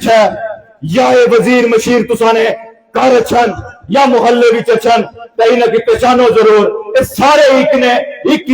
ہے یا وزیر مشیر تسانے گھر اچھن یا محلے وچ اچھن کہیں نہ کہ پہچانو ضرور اس سارے ایک نے ایک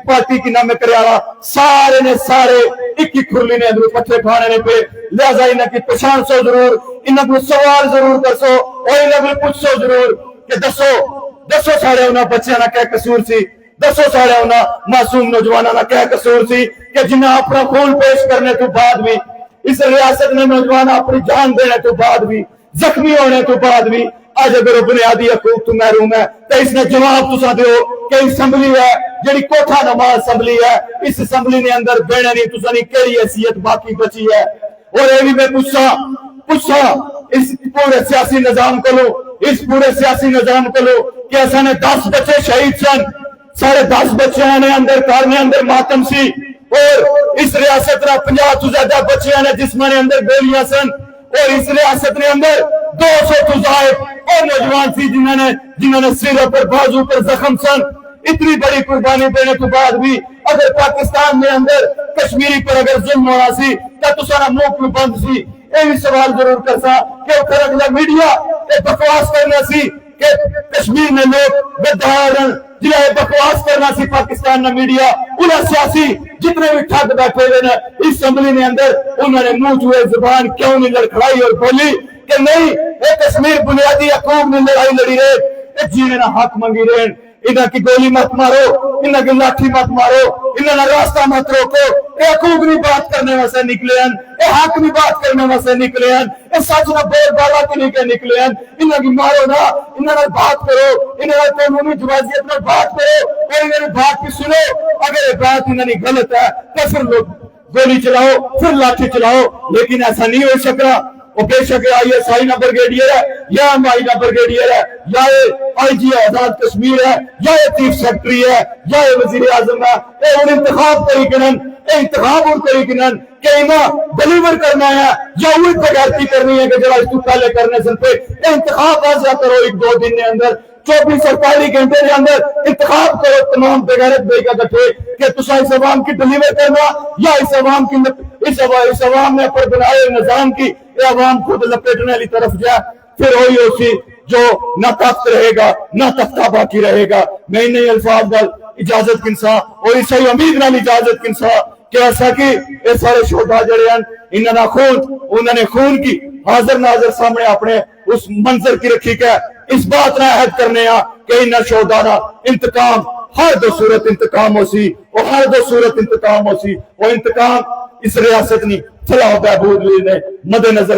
پارٹی کی نام کریالا سارے نے سارے ایک کھرلی نے اندر پٹھے کھانے نے پہ لہذا انہاں کی پہچان سو ضرور انہاں کو سوال ضرور کر سو اور انہاں کو پوچھ سو ضرور کہ دسو سارے انہاں بچیاں نہ کیا قصور سی دسو سارے انہاں معصوم نوجواناں نہ کیا قصور سی کہ جنہاں اپنا خون پیش کرنے تو بعد بھی اس ریاست میں نوجوان اپنی جان دینے تو بعد بھی زخمی ہونے تو بعد بھی آج اگر وہ بنیادی حقوق تو محروم ہے تو اس نے جواب تسا دیو کہ اسمبلی ہے جڑی کوٹھا نما اسمبلی ہے اس اسمبلی نے اندر بینے نہیں تسا نہیں کیڑی حیثیت باقی بچی ہے اور یہ بھی میں پوچھا اس پورے سیاسی نظام کو لو اس پورے سیاسی نظام کو لو کہ ایسا نے 10 بچے شہید سن سارے 10 بچے نے اندر کار میں اندر ماتم سی اور اس ریاست نے 50 تو زیادہ بچے نے جس میں اندر گولیاں سن اور اس ریاست نے اندر 200 تو زائد اور نوجوان سی جنہوں نے سر پر بازو پر زخم سن اتنی بڑی قربانی دینے کے بعد بھی اگر پاکستان میں اندر کشمیری پر اگر ظلم ہونا سی تو سارا منہ کیوں بند سی یہ بھی سوال ضرور کر سا کہ پھر اگلا میڈیا بکواس کرنا سی کہ کشمیر میں لوگ بدہارن جنہیں بکواس کرنا سی پاکستان میں میڈیا انہیں سیاسی جتنے بھی ٹھگ بیٹھے ہوئے نا اس اسمبلی نے اندر انہوں نے منہ چوئے زبان کیوں نہیں لڑکھڑائی اور بولی کہ نہیں اے کشمیر بنیادی حقوق میں لڑائی لڑی رہے اے جینے نہ حق منگی رہے انہاں کی گولی مت مارو انہاں کی لاٹھی مت مارو انہاں نہ راستہ مت روکو اے حقوق نہیں بات کرنے واسے نکلے ہیں اے حق نہیں بات کرنے واسے نکلے ہیں اے سچ نہ بول بالا کے نہیں کہ نکلے ہیں انہاں کی مارو نہ انہاں نہ بات کرو انہاں نہ قانونی جوازیت میں بات کرو اور انہاں نے بات کی سنو اگر یہ بات انہاں نے غلط ہے تو پھر لوگ گولی چلاؤ پھر لاٹھی چلاؤ لیکن ایسا نہیں ہو سکتا وہ بے شک آئی ایس آئی نہ برگیڈیئر ہے یا ایم آئی نہ برگیڈیئر ہے یا آئی جی آزاد کشمیر ہے یا چیف سیکرٹری ہے یا وزیر اعظم ہے اے ان انتخاب کری کنن اے انتخاب اور کری کنن کہ انہاں ڈلیور کرنا ہے یا وہی بغیرتی کرنی ہے کہ جڑا اس تو پہلے کرنے سے پہ اے انتخاب واضح کرو 1-2 دن کے اندر 24-48 گھنٹے کے اندر انتخاب کرو تمام بغیرت بے کا کٹھے کہ تسا اس عوام کی ڈلیور کرنا یا اس عوام کی اس عوام نے پر بنائے نظام کی یہ عوام خود لپیٹنے والی طرف جائے پھر ہوئی اسی جو نہ تخت رہے گا نہ تختہ باقی رہے گا میں نہیں الفاظ نال اجازت کنسا اور اسی امید نال اجازت کنسا کہ ایسا کہ یہ سارے شہداء جڑے ہیں انہوں نے خون کی حاضر ناظر سامنے اپنے اس منظر کی رکھی کہ اس بات نہ عہد کرنے کہ انہاں شہداء دا انتقام ہر دو صورت انتقام ہو سی اور ہر دو صورت انتقام ہو سی وہ انتقام اس ریاست نے فلاح و بہبود نے مد نظر